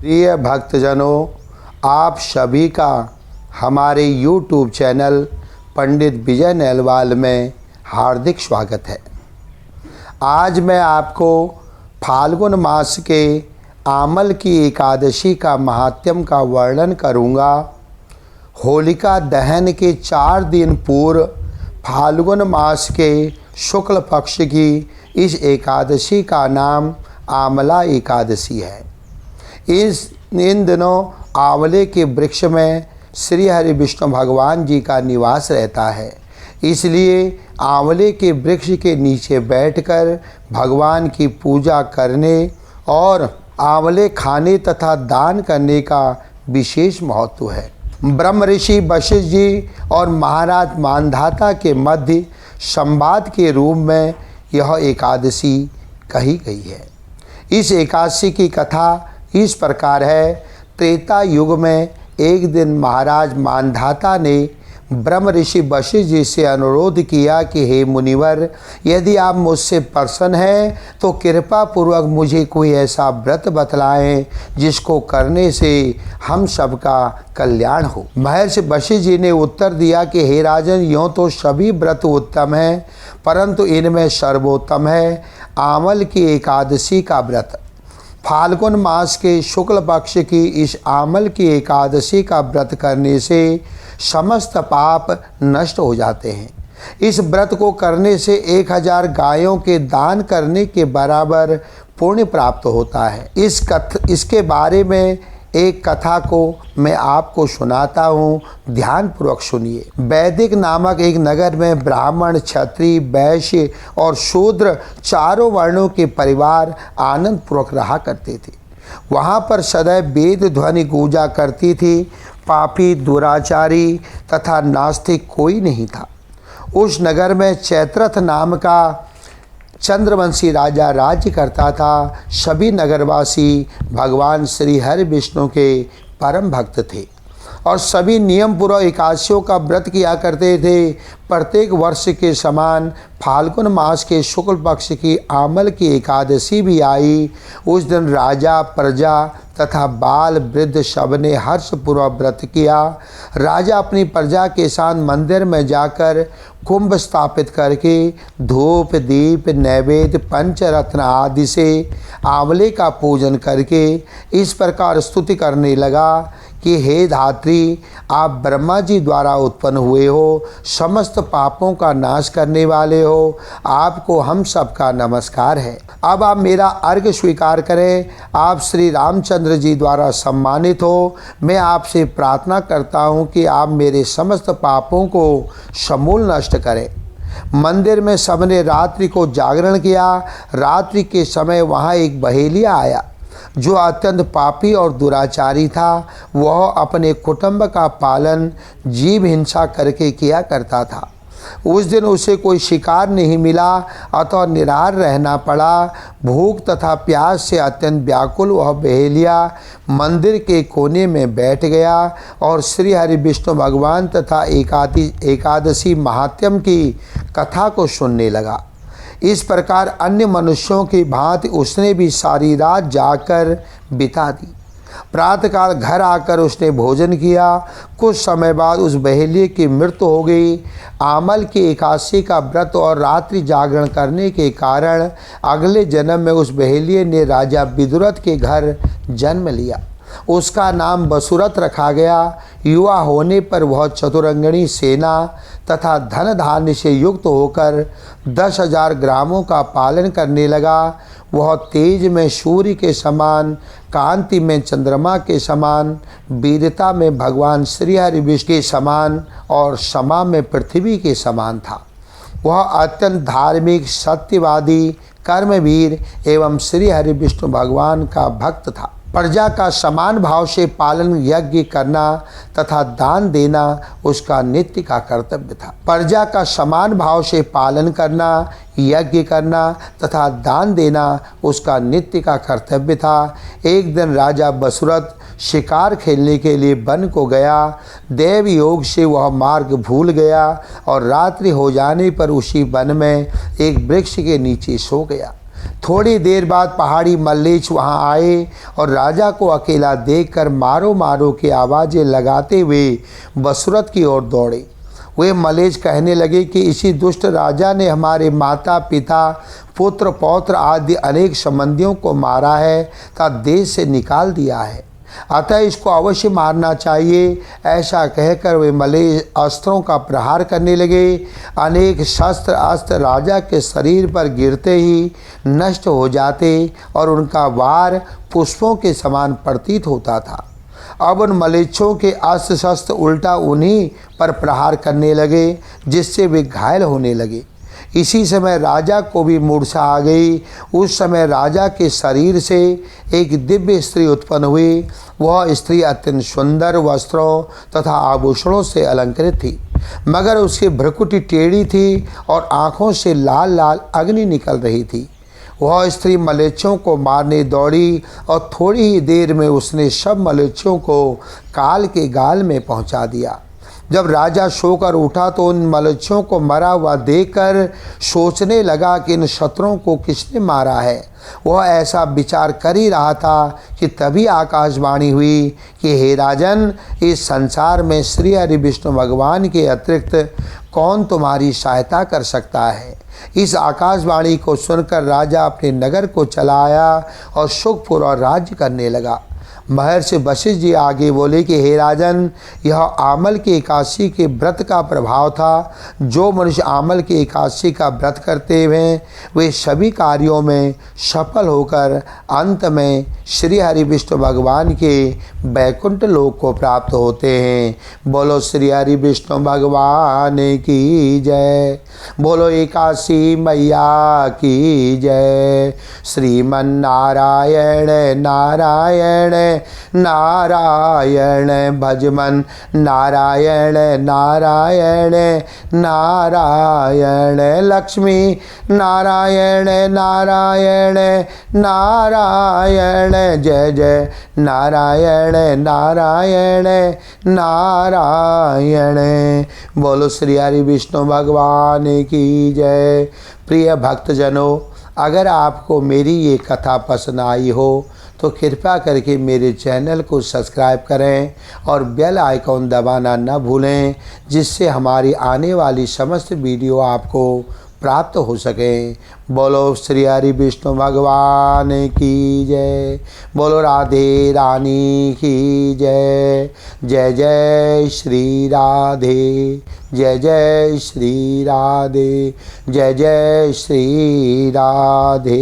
प्रिय भक्तजनों, आप सभी का हमारे YouTube चैनल पंडित विजय नेलवाल में हार्दिक स्वागत है। आज मैं आपको फाल्गुन मास के आमल की एकादशी का महात्म्य का वर्णन करूंगा। होलिका दहन के 4 दिन पूर्व फाल्गुन मास के शुक्ल पक्ष की इस एकादशी का नाम आमला एकादशी है। इन दिनों आंवले के वृक्ष में श्री हरि विष्णु भगवान जी का निवास रहता है, इसलिए आंवले के वृक्ष के नीचे बैठकर भगवान की पूजा करने और आंवले खाने तथा दान करने का विशेष महत्व है। ब्रह्म ऋषि वशिष्ठ जी और महाराज मानधाता के मध्य संवाद के रूप में यह एकादशी कही गई है। इस एकादशी की कथा इस प्रकार है। त्रेता युग में एक दिन महाराज मानधाता ने ब्रह्म ऋषि वशिष्ठ जी से अनुरोध किया कि हे मुनिवर, यदि आप मुझसे प्रसन्न हैं तो कृपा पूर्वक मुझे कोई ऐसा व्रत बतलाएं जिसको करने से हम सबका कल्याण हो। महर्षि वशिष्ठ जी ने उत्तर दिया कि हे राजन, यों तो सभी व्रत उत्तम हैं, परंतु इनमें सर्वोत्तम है आमल की एकादशी का व्रत। फाल्गुन मास के शुक्ल पक्ष की इस आमल की एकादशी का व्रत करने से समस्त पाप नष्ट हो जाते हैं। इस व्रत को करने से 1000 गायों के दान करने के बराबर पुण्य प्राप्त होता है। इसके बारे में एक कथा को मैं आपको सुनाता हूँ, ध्यानपूर्वक सुनिए। वैदिक नामक एक नगर में ब्राह्मण, क्षत्रिय, वैश्य और शूद्र चारों वर्णों के परिवार आनंद पूर्वक रहा करते थे। वहाँ पर सदैव वेद ध्वनि गूंजा करती थी। पापी, दुराचारी तथा नास्तिक कोई नहीं था। उस नगर में चैत्रथ नाम का चंद्रवंशी राजा राज्य करता था। सभी नगरवासी भगवान श्री हरि विष्णु के परम भक्त थे और सभी नियम पूर्वक एकादशियों का व्रत किया करते थे। प्रत्येक वर्ष के समान फाल्गुन मास के शुक्ल पक्ष की आमल की एकादशी भी आई। उस दिन राजा, प्रजा तथा बाल वृद्ध सबने हर्षपूर्वक व्रत किया। राजा अपनी प्रजा के साथ मंदिर में जाकर कुंभ स्थापित करके धूप, दीप, नैवेद्य, पंचरत्न आदि से आंवले का पूजन करके इस प्रकार स्तुति करने लगा कि हे धात्री, आप ब्रह्मा जी द्वारा उत्पन्न हुए हो, समस्त पापों का नाश करने वाले हो, आपको हम सबका नमस्कार है। अब आप मेरा अर्घ्य स्वीकार करें। आप श्री रामचंद्र जी द्वारा सम्मानित हो। मैं आपसे प्रार्थना करता हूँ कि आप मेरे समस्त पापों को समूल नष्ट करें। मंदिर में सबने रात्रि को जागरण किया। रात्रि के समय वहाँ एक बहेलिया आया जो अत्यंत पापी और दुराचारी था। वह अपने कुटुंब का पालन जीव हिंसा करके किया करता था। उस दिन उसे कोई शिकार नहीं मिला, अतः निराहार रहना पड़ा। भूख तथा प्यास से अत्यंत व्याकुल वह बहेलिया मंदिर के कोने में बैठ गया और श्री हरि विष्णु भगवान तथा एकादशी महात्म्य की कथा को सुनने लगा। इस प्रकार अन्य मनुष्यों की भांति उसने भी सारी रात जाकर बिता दी। प्रातःकाल घर आकर उसने भोजन किया। कुछ समय बाद उस बहेलिये की मृत्यु हो गई। आमल की एकादशी का व्रत और रात्रि जागरण करने के कारण अगले जन्म में उस बहेलिये ने राजा विदुरथ के घर जन्म लिया। उसका नाम वसुरथ रखा गया। युवा होने पर वह चतुरंगिणी सेना तथा धन धान्य से युक्त होकर 10,000 ग्रामों का पालन करने लगा। वह तेज में सूर्य के समान, कांति में चंद्रमा के समान, वीरता में भगवान श्री हरि विष्णु के समान और क्षमा में पृथ्वी के समान था। वह अत्यंत धार्मिक, सत्यवादी, कर्मवीर एवं श्री हरि विष्णु भगवान का भक्त था। प्रजा का समान भाव से पालन, यज्ञ करना तथा दान देना उसका नित्य का कर्तव्य था। प्रजा का समान भाव से पालन करना, यज्ञ करना तथा दान देना उसका नित्य का कर्तव्य था। एक दिन राजा वसुरथ शिकार खेलने के लिए वन को गया। देव योग से वह मार्ग भूल गया और रात्रि हो जाने पर उसी वन में एक वृक्ष के नीचे सो गया। थोड़ी देर बाद पहाड़ी मल्लेच वहां आए और राजा को अकेला देखकर मारो मारो की आवाज़ें लगाते हुए बसुरत की ओर दौड़े। वे मलेच कहने लगे कि इसी दुष्ट राजा ने हमारे माता पिता पुत्र पौत्र आदि अनेक संबंधियों को मारा है तथा देश से निकाल दिया है, अतः इसको अवश्य मारना चाहिए। ऐसा कहकर वे मलेच अस्त्रों का प्रहार करने लगे। अनेक शस्त्र अस्त्र राजा के शरीर पर गिरते ही नष्ट हो जाते और उनका वार पुष्पों के समान प्रतीत होता था। अब उन मलेच्छों के अस्त्र शस्त्र उल्टा उन्हीं पर प्रहार करने लगे, जिससे वे घायल होने लगे। इसी समय राजा को भी मूर्छा आ गई। उस समय राजा के शरीर से एक दिव्य स्त्री उत्पन्न हुई। वह स्त्री अत्यंत सुंदर वस्त्रों तथा आभूषणों से अलंकृत थी, मगर उसकी भ्रुकुटी टेढ़ी थी और आँखों से लाल लाल अग्नि निकल रही थी। वह स्त्री मलेच्छों को मारने दौड़ी और थोड़ी ही देर में उसने सब मलेच्छों को काल के गाल में पहुंचा दिया। जब राजा सोकर उठा तो उन मलेच्छों को मरा हुआ देखकर सोचने लगा कि इन शत्रुओं को किसने मारा है। वह ऐसा विचार कर ही रहा था कि तभी आकाशवाणी हुई कि हे राजन, इस संसार में श्री हरि विष्णु भगवान के अतिरिक्त कौन तुम्हारी सहायता कर सकता है। इस आकाशवाणी को सुनकर राजा अपने नगर को चला आया और सुखपूर्वक राज्य करने लगा। महर्षि वशिष्ठ जी आगे बोले कि हे राजन, यह आमल की एकादशी के व्रत का प्रभाव था। जो मनुष्य आमल की एकादशी का व्रत करते हुए वे सभी कार्यों में सफल होकर अंत में श्री हरि विष्णु भगवान के बैकुंठ लोक को प्राप्त होते हैं। बोलो श्री हरि विष्णु भगवान की जय। बोलो एकादशी मैया की जय। श्रीमन नारायण नारायण नारायण भजमन नारायण नारायण नारायण लक्ष्मी नारायण नारायण नारायण जय जय नारायण नारायण नारायण। बोलो श्री हरि विष्णु भगवान की जय। प्रिय भक्तजनों, अगर आपको मेरी ये कथा पसंद आई हो तो कृपया करके मेरे चैनल को सब्सक्राइब करें और बेल आइकॉन दबाना न भूलें, जिससे हमारी आने वाली समस्त वीडियो आपको प्राप्त हो सकें। बोलो श्री हरि विष्णु भगवान की जय। बोलो राधे रानी की जय। जय जय श्री राधे। जय जय श्री राधे। जय जय श्री राधे।